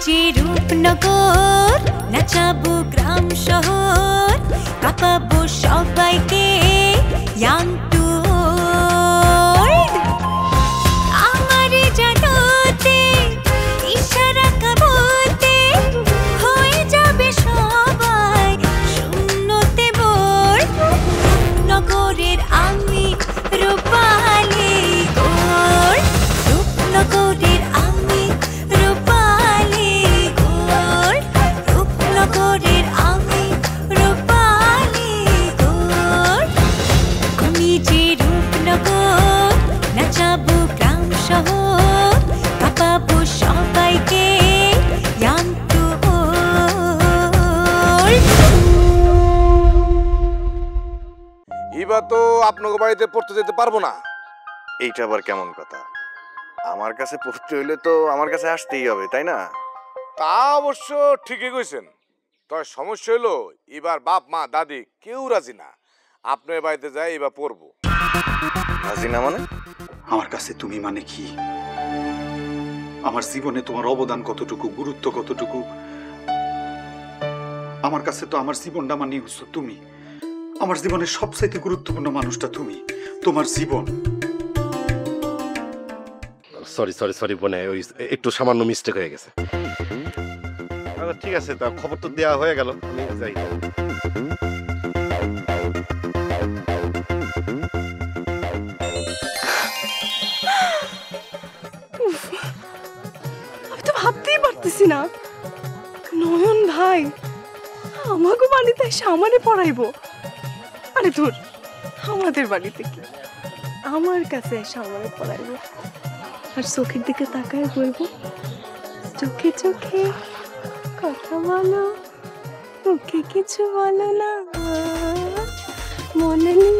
যে রূপনগর নাচাবো গ্রাম শহর কাঁপাবো সবাইকে ইয়াং টু ওল্ড আমারে জানাতে ইশারা কাবতে হয়ে যাবে সবাই শূন্যতে বোর নগরের আমি রূপালী গোর রূপনগরের আমি রূপালী গোর রূপনগরের আমি রূপালী গোর আমি যে রূপনগর নাচাবো গ্রাম শহর কাঁপাবো সবাইকে ইয়াং টু ওল্ড এবার তো আপনাকে বাড়িতে পড়তে যেতে পারবো না। এইটা আবার কেমন কথা? আমার কাছে পড়তে হইলে তো আমার কাছে আসতেই হবে, তাই না? তা অবশ্য ঠিকই কইছেন, তবে সমস্যা হলো এবার বাপ মা দাদি কেউ রাজি না আপনার বাড়িতে যাই এবার পড়বো। রাজি না মানে? আমার কাছে তুমি মানে কি? আমার জীবনে তোমার অবদান কতটুকু, গুরুত্ব কতটুকু? আমার কাছে তো আমার জীবনটা মানে হচ্ছে তুমি। আমার জীবনের সবচাইতে গুরুত্বপূর্ণ মানুষটা তুমি, তোমার জীবন। সরি সরি সরি বোনে, ওই একটু সামান্য মিস্টেক হয়ে গেছে। আচ্ছা ঠিক আছে, তা খবর তো দেওয়া হয়ে গেল, আমি যাই। আমি তো ভাবতেই পারতেছি না নয়ন ভাই আমাকে বাড়িতে এসে আমারে পড়াইবো। আরে ধুর, আমাদের বাড়িতে কি, আমার কাছে এসে আমারে পড়াইবো আর চোখের দিকে তাকায় বলবো চোখে চোখে কথা বলো, মুখে কিছু বলো না, মনে নেই।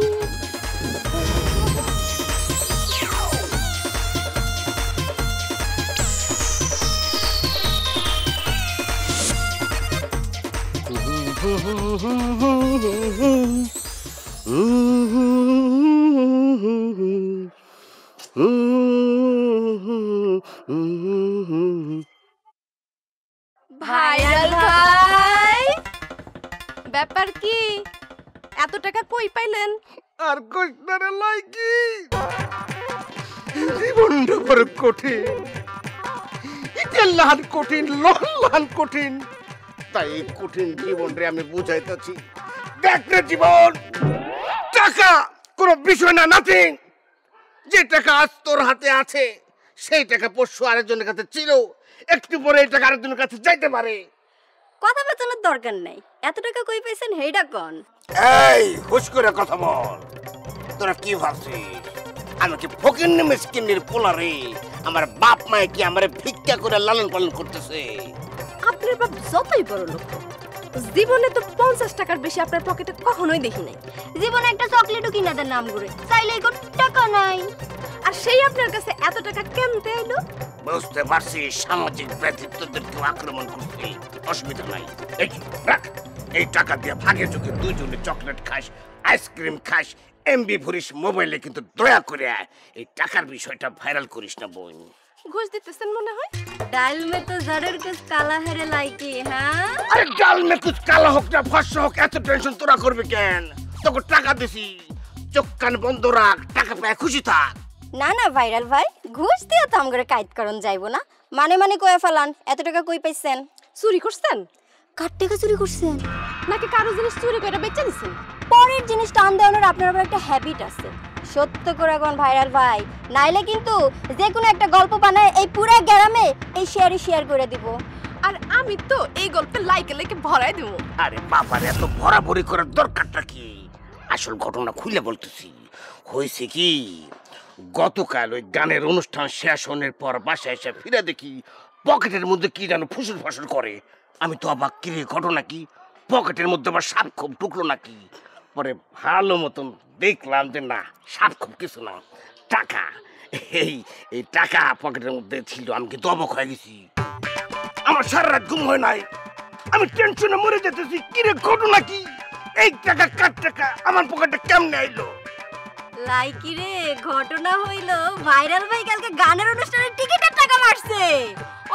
ভাইরাল ভাই, ব্যাপার কি? এত টাকা কই পাইলেন? আর কষ্টের লাইকি জীবনটা বড় কঠিন, এটা লাল কঠিন, লাল কঠিন। তাই এই কঠিন জীবনরে আমি বুঝাইতেছি, দেখ না জীবন, টাকা কোনো বিষয় না, নাথিং। যে টাকা আজ তোর হাতে আছে সেই টাকা পরশু আরেকজনের কাছে ছিল, একটু পরে এই টাকা আরেকজনের কাছে যাইতে পারে। কথা বেচানোর দরকার নাই, এত টাকা কই পাইছেন হেইডা কোন? এই হুশ করে কথা বল, তোরা কি ভাবছিস আমি কি ফকিন্নি মিসকিনের পোলারে? আমার বাপ মায়ে কি আমারে ভিক্ষা করে লালন পালন করতেছে? আপনার বাপ যতই বড় লোক জীবনে তো 50 টাকার বেশি আপনার পকেটে কখনোই দেখি নাই। জীবনে একটা চকলেটও কিনা দেন নাম করে, চাইলেই কোন টাকা নাই। আর সেই আপনার কাছে এত টাকা কেমতে এলো? বুঝতে পারছি সামাজিক ব্যক্তিত্বদেরকে আক্রমণ করতে অসুবিধা নাই। এই রাখ, এই টাকা দিয়ে ভাগে চোখে দুইজনে চকলেট খাস, আইসক্রিম খাস, এমবি ভরিস মোবাইলে, কিন্তু দয়া করে এই টাকার বিষয়টা ভাইরাল করিস না বোন। ঘুষ দিতেছেন মনে হয়? ডাল মে তো জরুর কুছ কালা হেরে লাইকি। হ্যাঁ, আরে ডাল মে কুছ কালা হোক না ফর্সা হোক, এত টেনশন তোরা করবি কেন? তোকে টাকা দিছি, চোখ কান বন্ধ রাখ, টাকা পায় খুশি থাক। না না ভাইরাল ভাই, ঘুষ দিয়ে তো আমগরে কাইত করন যাইবো না। মানে মানে কয়ে ফেলান, এত টাকা কই পাইছেন? চুরি করছেন? কার টাকা চুরি করছেন? নাকি কারো জিনিস চুরি করে বেচে দিছেন? পরের জিনিস টান দেওয়ানোর আপনার আবার একটা হ্যাবিট আছে। সত্য করে কোন ভাইরাল ভাই, নাইলে কিন্তু যে কোনো একটা গল্প বানায় এই পুরো গ্রামে এই শেয়ার করে দিব। আর আমি তো এই গল্পে লাইকে লাইকে ভরাই দেব। আরে বাবার এত ভরাভরি করার দরকারটা কি? আসল ঘটনা খুলে বলতেছি। হয়েছে কি, গতকাল ওই গানের অনুষ্ঠান শেষ হওয়ার পর বাসায় এসে ফিরে দেখি পকেটের মধ্যে কি যেন ফুসুর ফাসুর করে। আমি তো অবাক, কি রে ঘটনা কি? পকেটের মধ্যে আবার সাপ খুব ঢুকলো নাকি? পরে ভালো মতন দেখলাম যে না, সাপ খুব কিছু না, টাকা। এই টাকা পকেটের মধ্যে ছিল। আমি কিন্তু অবাক হয়ে গেছি, আমার সারা রাত ঘুম হয় নাই, আমি টেনশনে মরে যেতেছি। কি রে ঘটনা কি? এই টাকা কার টাকা? আমার পকেটে কেমনে আইলো? লাইকি রে, ঘটনা হইল ভাইরাল ভাই কালকে গানের অনুষ্ঠানের টিকিটের টাকা মারছে।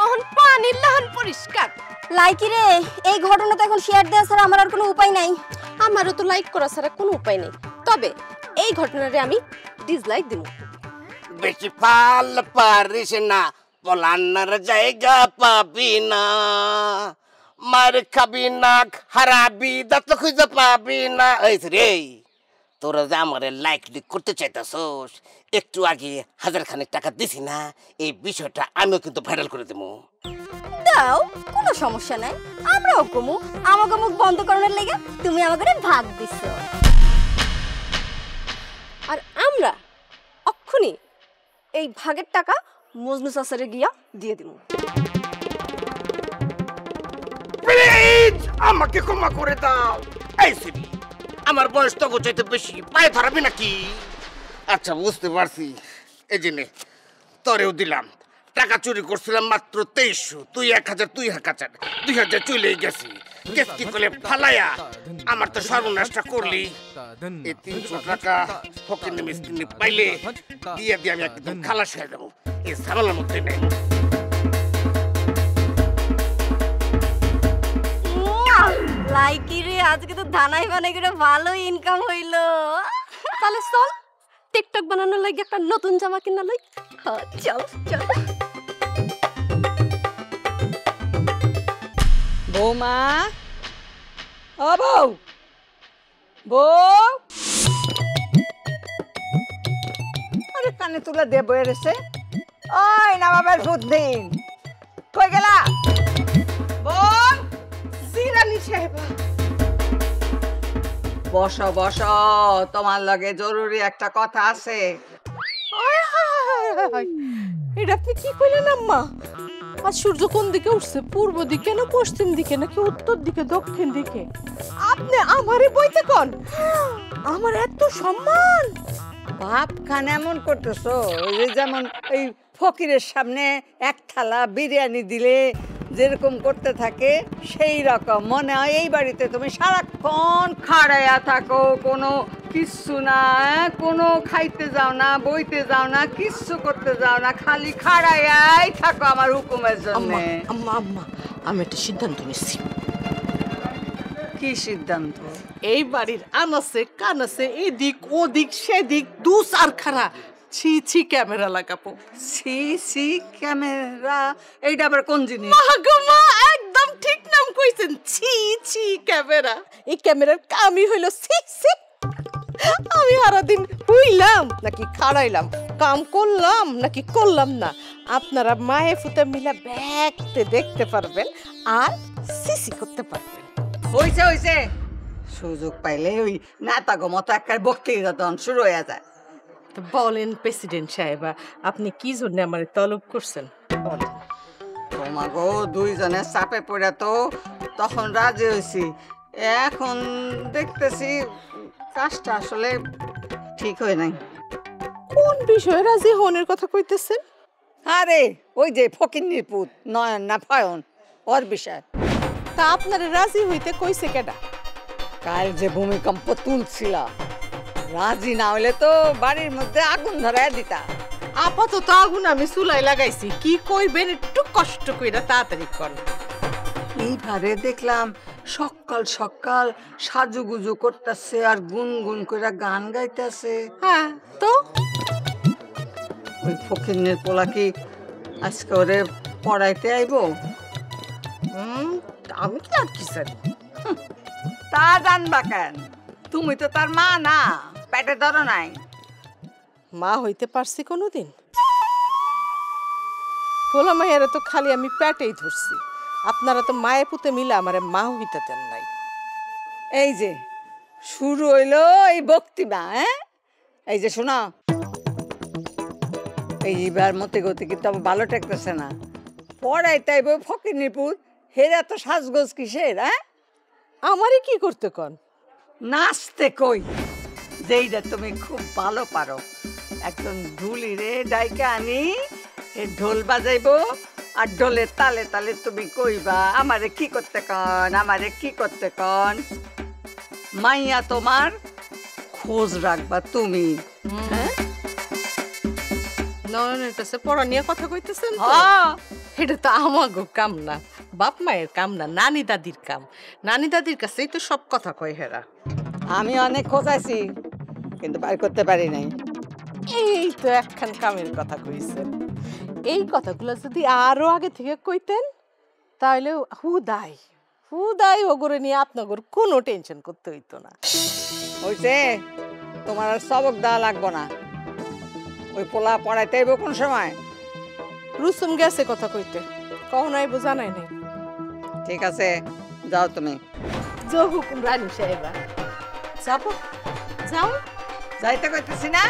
ওহন পানির লাহান পরিষ্কার। লাইকি রে, এই ঘটনা তো এখন শেয়ার দেওয়া ছাড়া আমার আর কোনো উপায় নাই। আমারও তো লাইক করা ছাড়া কোনো উপায় নেই, তবে এই ঘটনারে আমি ডিসলাইক দিব। বেশি পাল পারিস না, পলান্নার জায়গা পাবি না, মার খাবি না, হারাবি, দাঁত খুঁজে পাবি না। এই রে, তোরা যে আমারে লাইক করতে চাইতাছস, একটু আগে 1000 খানেক টাকা দিছি না, এই বিষয়টা আমিও কিন্তু ভাইরাল করে দেবো। দাও, কোনো সমস্যা নাই, আমরাও কমু। আমাকে মুখ বন্ধ করানোর লেগে তুমি আমাকে ভাগ দিছো, আর আমরা অক্ষুনি এই ভাগের টাকা মজনু চাচারে গিয়া দিয়ে দিব। প্লিজ আমাকে ক্ষমা করে দাও। এই সিরি, আমার বয়স তো চাইতে বেশি, পায়ে ধরাবি নাকি? আচ্ছা বুঝতে পারছি, এই জন্যে তরেও দিলাম। টাকা চুরি করছিলাম মাত্র 2300, তুই 1000, তুই 1000, 2000 চলেই গেছি। কেস কি করে ফালাইয়া আমার তো সর্বনাশটা করলি। এই 300 টাকা ফকির মিসকিনে পাইলে দিয়ে দিয়ে আমি একদম খালাস হয়ে যাবো, এই ঝামেলার মধ্যে নেই। লাইকি রে, আজকে তো ধানাই বানাই করে ভালো ইনকাম হইলো। তাহলে চল টিকটক বানানোর লাগে একটা নতুন জামা কিনা লই। চল চল। বৌমা, ও বউ, বউ, আরে কানে তুলে দে বয়ে রেছে। ওই নবাবের ফুট দিন, কই গেলা? বউ, জিরানি সাহেবা, বসো বসো, তোমার লগে জরুরি একটা কথা আছে। এটা আপনি কি কইলেন আম্মা? আজ সূর্য কোন দিকে উঠছে? পূর্ব দিকে না পশ্চিম দিকে নাকি উত্তর দিকে দক্ষিণ দিকে? আপনি আমারে বইতে কোন? আমার এত সম্মান। বাপ খান এমন করতেছো, ওই যে যেমন এই ফকিরের সামনে এক থালা বিরিয়ানি দিলে যেরকম করতে থাকে সেই রকম মনে হয় এই বাড়িতে তুমি সারাক্ষণ খাড়াইয়া থাকো, কোনো কিচ্ছু না, কোনো খাইতে যাও না, বইতে যাও না, কিচ্ছু করতে যাও না, খালি খাড়াইয়াই থাকো আমার হুকুমের জন্য। আম্মা আম্মা, আমি একটা সিদ্ধান্ত নিচ্ছি। কি সিদ্ধান্ত? এই বাড়ির আনাসে কানাসে এদিক ওদিক সেদিক দু চারখানা ছি ছি ক্যামেরা লাগাবো। C C camera? এইটা আবার কোন জিনিস? মা একদম ঠিক নাম কইছেন, ছি ছি ক্যামেরা। এই ক্যামেরার কামই হইল ছি ছি। আমি সারাদিন হুইলাম নাকি খাড়াইলাম, কাম করলাম নাকি করলাম না, আপনারা মায়ে ফুতে মিলা ব্যাগতে দেখতে পারবেন আর সিসি করতে পারবেন। হইছে হইছে, সুযোগ পাইলে ওই নেতাগো মতো একটা বক্তৃতা শুরু হয়ে যায়। তো বলেন প্রেসিডেন্ট সাহেবা, আপনি কি জন্য আমার তলব করছেন? তোমাগো দুইজনের চাপে পড়ে তো তখন রাজি হয়েছি, এখন দেখতেছি কাজটা আসলে ঠিক হয় নাই। কোন বিষয়ে রাজি হনের কথা কইতেছেন? আরে ওই যে ফকিন্নির পুত নয়ন না ফয়ন, ওর বিষয়। তা আপনারা রাজি হইতে কইছে কেডা? কাল যে ভূমিকম্প তুলছিল, রাজি না হইলে তো বাড়ির মধ্যে আগুন ধরায় দিতা। আপাতত আগুন আমি চুলাই লাগাইছি, কি কইবেন একটু কষ্ট কইরা তাড়াতাড়ি করেন। এইবারে দেখলাম সকাল সকাল সাজুগুজু করতেছে আর গুনগুন করে গান গাইতেছে। হ্যাঁ তো ওই ফকিন্নের পোলা কি আজকে ওরে পড়াইতে আইব? আমি কি আর কি জানি? তা জানবা কেন? তুমি তো তার মা না, পেটে ধরো নাই। মা হইতে পারছি কোনোদিন? পোলা মায়েরা তো খালি আমি পেটেই ধরছি, আপনারা তো মায়ে পুতে মিলে আমারে মা হইতে দেন নাই। এই যে শুরু হইলো এই বক্তৃতা, এই যে শোনো, এইবার মতে গতি কিন্তু আমার ভালো ঠেকতেছে না। পড়াইতে আইব ফকিন্নির পুত, হেরা তো সাজগোজ কিসের? আমারে কি করতে কন? নাচতে কই, যেইটা তুমি খুব ভালো পারো। একজন ঢুলি রে ডাইকা আনি, ঢোল বাজাইবো আর ঢোলের তালে তালে তুমি কইবা আমারে কি করতে কন, আমারে কি করতে কন। মাইয়া তোমার খোঁজ রাখবা তুমি। নয়নের কাছে পড়া নিয়ে কথা কইতেছেন? এটা তো আমাগো কাম না, বাপ মায়ের কাম না, নানি দাদির কাম। নানি দাদির কাছেই তো সব কথা কয় হেরা। আমি অনেক খোঁজাইছি কিন্তু বাইর করতে পারি নাই। এই তো একখান কামের কথা কইছেন। এই কথাগুলো যদি আরো আগে থেকে কইতেন তাহলে হুদাই ওগরে নিয়ে আপনাগর কোনো টেনশন করতে হইতো না। হইছে, তোমার আর সবক দেওয়া লাগবো না। ওই পোলা পড়াইতে আইব কোন সময়? রুসুম গেছে কথা কইতে, কখন আইব জানাই নাই। ঠিক আছে, যাও তুমি। জো হুকুম রানী সাহেবা। যাবো, যাও। যাইতে কইতেছি না?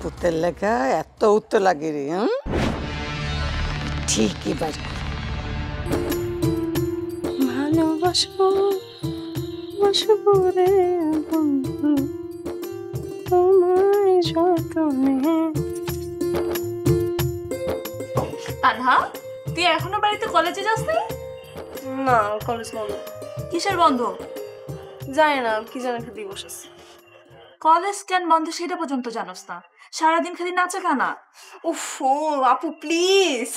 পুতের লেখা এত উত্তর লাগে রে। ঠিকই বাড়ি ভালোবাসবো বাসবো রে বন্ধু তোমায় যতনে। আনহা, তুই এখনো বাড়িতে কলেজে যাস না? না, কলেজ বন্ধ। কিসের বন্ধ? জানি না, কি যেন একটা দিবস আছে। কলেজ কেন বন্ধ সেটা পর্যন্ত জানোস না? সারাদিন খালি নাচে গানা। উফ আপু প্লিজ।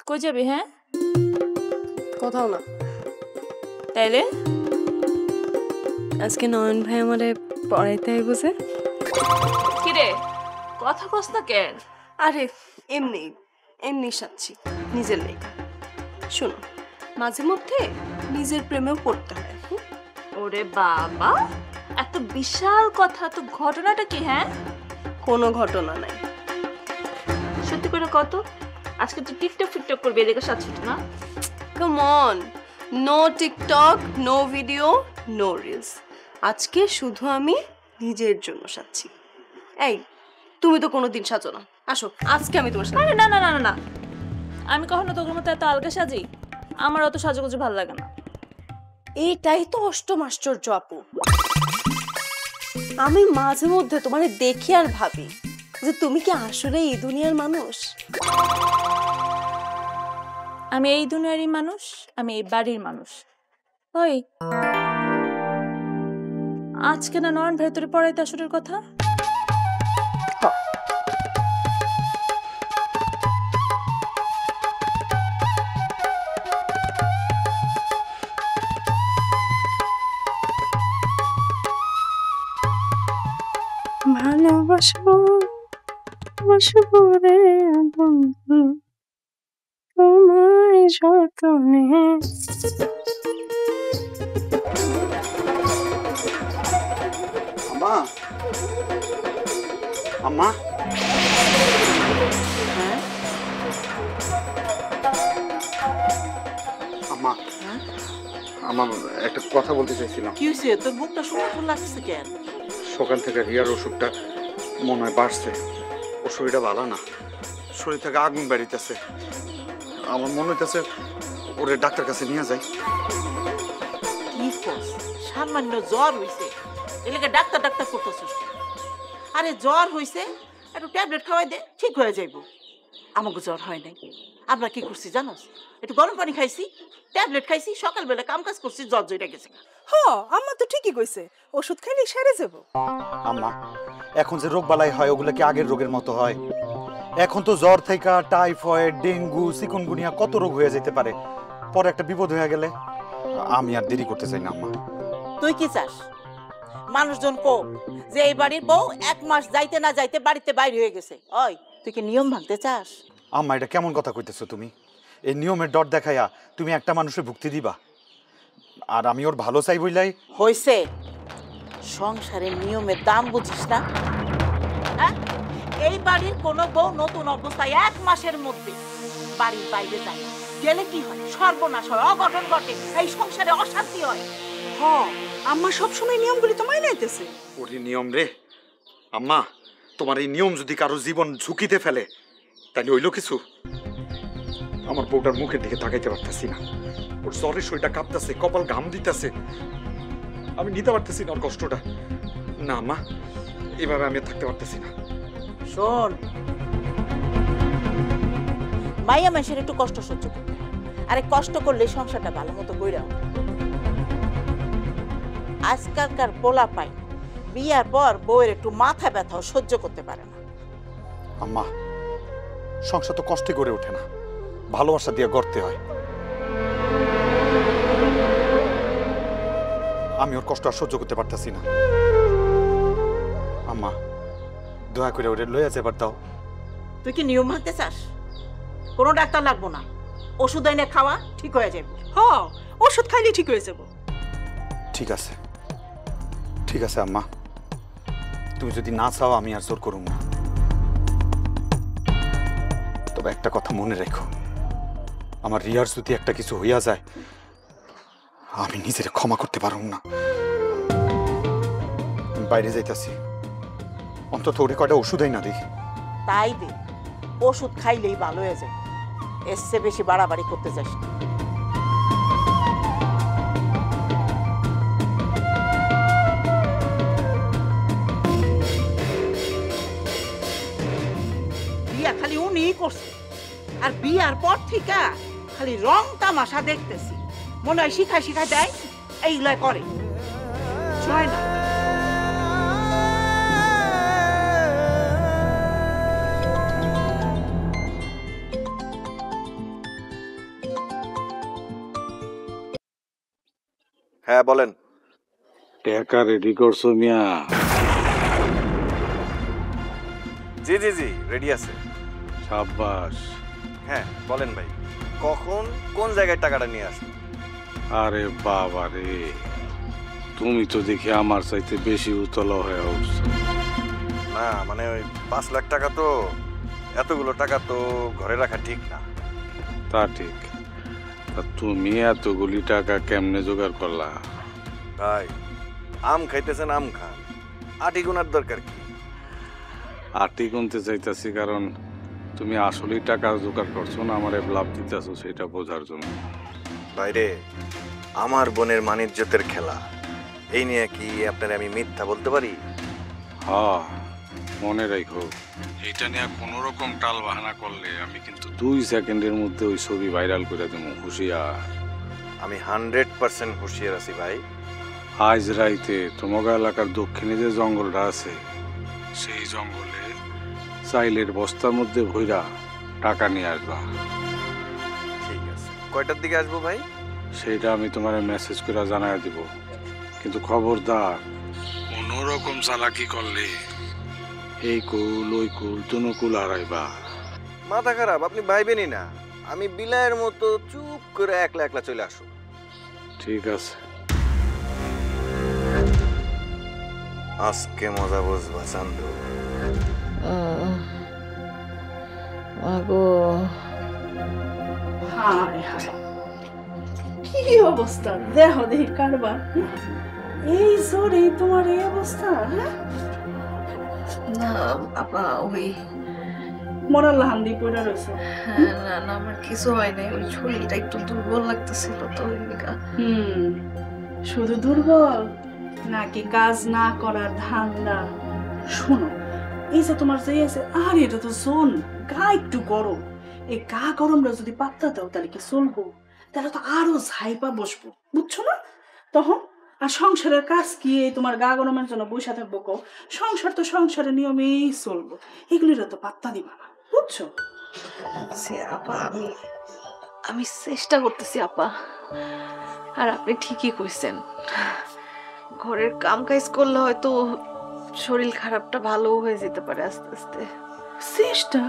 কই যাবি? হ্যাঁ, কোথাও না। তাইলে আজকে নয়ন ভাই আমারে পড়াইতে আইব যে। কিরে, কথা কস না কেন? আরে এমনি এমনি সাচ্ছি, নিজের লেখা। শোনো, মাঝে মধ্যে নিজের প্রেমেও পড়তে হয়। ওরে বাবা, এত বিশাল কথা, তো ঘটনাটা কি? হ্যাঁ, কোনো ঘটনা নাই। সত্যি করে কত? আজকে তুই টিকটক ফিকটক করবি এদিকে সাথে না? Come on, no TikTok, no video, no reels. আজকে শুধু আমি নিজের জন্য সাজছি। এই, তুমি তো কোনোদিন সাজো না, আসো আজকে আমি তোমার সাথে। আরে না না না না না, আমি কখনো তোর মতো এত আলগা সাজি? আমার অত সাজুগুজু ভালো লাগে না। এইটাই তো অষ্টম আশ্চর্য আপু। আমি মাঝে মধ্যে তোমারে দেখি আর ভাবি যে তুমি কি আসলে এই দুনিয়ার মানুষ। আমি এই দুনিয়ারই মানুষ, আমি এই বাড়ির মানুষ। ওই আজকে না নয়ন ভেতরে পড়াইতে আসরের কথা? ভালোবাসবো বাসবো রে বন্ধু তোমায় যতনে। আম্মা, আম্মা, আম্মা, আম্মা একটা কথা বলতে চাইছিলাম। কি হয়েছে? তোর বুকটা শুকনো লাগছে কেন? সকাল থেকে রিয়ার ওষুধটা মনে হয় বাড়ছে। ওর শরীরটা ভালো না, শরীর থেকে আগুন বেরিতেছে। আমার মনে হইতেছে ওরে ডাক্তার কাছে নিয়ে যাই। কি কস? সামান্য জ্বর হইছে, এলাকা ডাক্তার ডাক্তার করতেছিস? আরে জ্বর হইছে, একটু ট্যাবলেট খাওয়াই দে, ঠিক হয়ে যাইব। আমাকে জ্বর হয় নাই, আমরা কি করছি জানোস? একটু গরম পানি খাইছি, ট্যাবলেট খাইছি, সকালবেলা কাম কাজ করছি, জ্বর জইরা গেছে। আম্মা তো ঠিকই কইছে, ওষুধ খাইলে সেরে যাব। আম্মা, এখন যে রোগ বালাই হয় ওগুলো কি আগের রোগের মতো হয়? এখন তো জ্বর থেকে টাইফয়েড, ডেঙ্গু, চিকুনগুনিয়া কত রোগ হয়ে যেতে পারে। পরে একটা বিপদ হয়ে গেলে আমি আর দেরি করতে চাই না। আম্মা, তুই কি চাস? মানুষজন কো যে এই বাড়ির বউ 1 মাস যাইতে না যাইতে বাড়িতে বাইরে হয়ে গেছে। ওই তুই কি নিয়ম ভাঙতে চাস? আম্মা, এটা কেমন কথা কইতেছো তুমি? এই নিয়মের ডর দেখাইয়া তুমি একটা মানুষের ভুক্তি দিবা? আর আমি ওর ভালো চাই বইলাই হইছে। সংসারের নিয়মের দাম বুঝিস না? হ্যাঁ, এই বাড়ির কোনো বউ নতুন অবস্থায় 1 মাসের মধ্যে বাড়ির বাইরে যায় গেলে কি হয়? সর্বনাশ হয়, অঘটন ঘটে, এই সংসারে অশান্তি হয়। আম্মা সবসময় নিয়মগুলি তো মাইনে নিতেছে। ওরই নিয়ম রে। আম্মা, তোমার এই নিয়ম যদি কারো জীবন ঝুঁকিতে ফেলে তাহলে হইলো কিছু? আমার বউটার মুখের দিকে তাকাইতে পারতেছি না। ওর জ্বরে শরীরটা কাঁপতেছে, কপাল ঘাম দিতেছে। আমি নিতে পারতেছি না ওর কষ্টটা। না মা, এভাবে আমি থাকতে পারতেছি না। শোন, মাইয়া মানুষের একটু কষ্ট সহ্য করতে, আরে কষ্ট করলে সংসারটা ভালো মতো কইরা। আজকালকার পোলা পাই বিয়ার পর বউয়ের একটু মাথা ব্যথাও সহ্য করতে পারে না। আম্মা, সংসার তো কষ্টে গড়ে ওঠে না, ভালোবাসা দিয়ে গড়তে হয়। আমি ওর কষ্ট আর সহ্য করতে পারতেছি না। আম্মা, দয়া করে ওরে লইয়া যাবার দাও। তুই কি নিয়ম মানতে চাস? কোনো ডাক্তার লাগবো না, ওষুধ এনে খাওয়া, ঠিক হয়ে যাবে। ওষুধ খাইলে ঠিক হয়ে যাব। ঠিক আছে, ঠিক আছে আম্মা, তুমি যদি না চাও আমি আর জোর করুম না। তবে একটা কথা মনে রেখো, আমার রিয়ার যদি একটা কিছু হইয়া যায় আমি নিজের ক্ষমা করতে পারুম না। আমি বাইরে যাইতাছি, অন্তত ওরে কয়টা ওষুধই না দেখি। তাই দে, ওষুধ খাইলেই ভালো হয়ে যায়, এর চেয়ে বেশি বাড়াবাড়ি করতে যাস না। বিয়া খালি উনিই করছে, আর বিয়ার পর থেকে খালি রং তামাশা দেখতেছি। মনে হয় শিখায় শিখায় দেয়, এইগুলা করে ছয় না। হ্যাঁ বলেন। টাকা রেডি করছো মিয়া? জি জি জি রেডি আছে। সাব্বাস। হ্যাঁ বলেন ভাই, কখন কোন জায়গায় টাকাটা নিয়ে আসবেন? আরে বাবা রে, তুমি তো দেখি আমার চাইতে বেশি উতলা হয়ে উঠছো। না মানে ওই 5 লাখ টাকা, তো এতগুলো টাকা তো ঘরে রাখা ঠিক না। তা ঠিক, তা তুমি এতগুলি টাকা কেমনে জোগাড় করলা? ভাই আম খাইতেছেন, আম খান, আটি গুনার দরকার কি? আটি গুনতে চাইতেছি কারণ তুমি আসলেই টাকা জোগাড় করছো না আমারে লাভ দিতেছো সেটা বোঝার জন্য। বাইরে আমার বোনের মানিজ্যতের খেলা, এই নিয়ে কি আপনার আমি মিথ্যা বলতে পারি? হ্যাঁ মনে রাখো, এইটা নিয়ে কোনো রকম টাল বাহানা করলে আমি কিন্তু 2 সেকেন্ডের মধ্যে ওই ছবি ভাইরাল করে দেবো। হুঁশিয়ার। আমি 100% হুঁশিয়ার আছি ভাই। আজ রাইতে তোমার এলাকার দক্ষিণে যে জঙ্গলটা আছে, সেই জঙ্গলে চাইলের বস্তার মধ্যে ভইরা টাকা নিয়ে আসবা। ঠিক আছে, কয়টার দিকে আসবো ভাই? সেইটা আমি তোমার মেসেজ করে জানাই দিব, কিন্তু খবরদার কোনো রকম চালাকি করলে এই কুল ওই কুল দুনো কুল হারাইবা। মাথা খারাপ, আপনি ভাইবেনই না। আমি বিলায়ের মতো চুপ করে একলা একলা চলে আসো। ঠিক আছে, আজকে মজা বুঝবা চান্দু। হায় হায়, কি অবস্থা দেহ দেখি কারবার। এই জোরে তোমার এই অবস্থা? না আপা, ওই মরার লাহান্দি পড়ে রয়েছে। না না, আমার কিছু হয় নাই, ওই শরীরটা একটু দুর্বল লাগতেছিল তো। শুধু দুর্বল নাকি কাজ না করার ধান্দা? শোনো, এই যে তোমার যে আছে, আর এটা তো জোন গা একটু গরম। এই গা গরমটা যদি পাত্তা দাও তাহলে কি চলবো? তাহলে তো আরো ঝাইপা বসবো, বুঝছো না? তখন আর সংসারের কাজ কি? এই তোমার গা গরমের জন্য বসে থাকবো কো? সংসার তো সংসারের নিয়মেই চলবো, এগুলির তো পাত্তা দিবা না, বুঝছো? আপা আমি চেষ্টা করতেছি আপা, আর আপনি ঠিকই কইছেন, ঘরের কাম কাজ করলে হয়তো শরীর খারাপটা ভালো হয়ে যেতে পারে আস্তে আস্তে। চেষ্টা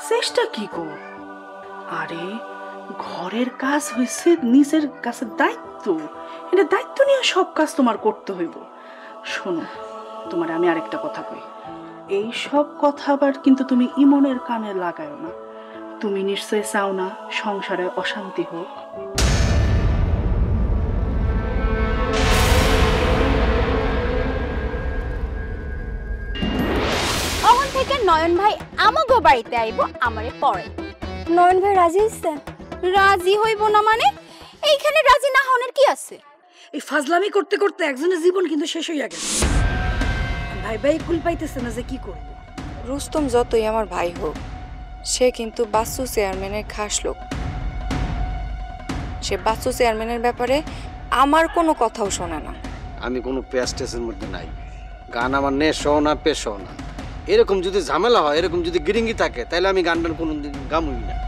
চেষ্টা কি গো? আরে ঘরের কাজ হয়েছে নিজের কাছে দায়িত্ব, এটা দায়িত্ব নিয়ে সব কাজ তোমার করতে হইব। শোনো, তোমার আমি আরেকটা কথা কই, এই সব কথা আবার কিন্তু তুমি ইমনের কানে লাগায়ো না। তুমি নিশ্চয় চাও না সংসারে অশান্তি হোক। অহন থেকে নয়ন ভাই আমাগো বাড়িতে আইব আমারে পড়ে। নয়ন ভাই রাজি হইছে? রাজি হইব না মানে? এইখানে রাজি না হওয়ার কি আছে? এই ফাজলামি করতে করতে একজনের জীবন কিন্তু শেষ হইয়া গেছে। ভাই ভাই কুল পাইতেছে না যে কি করব। রুস্তম যতই আমার ভাই হোক, সে কিন্তু বাচ্চু চেয়ারম্যানের খাস লোক। সে বাচ্চু চেয়ারম্যানের ব্যাপারে আমার কোনো কথাও শোনে না। আমি কোনো পেস্টেসের মধ্যে নাই, গান আমার নেশও না পেশও না। এরকম যদি ঝামেলা হয়, এরকম যদি গিরিঙ্গি থাকে, তাহলে আমি গান টান কোনোদিন গামুই না।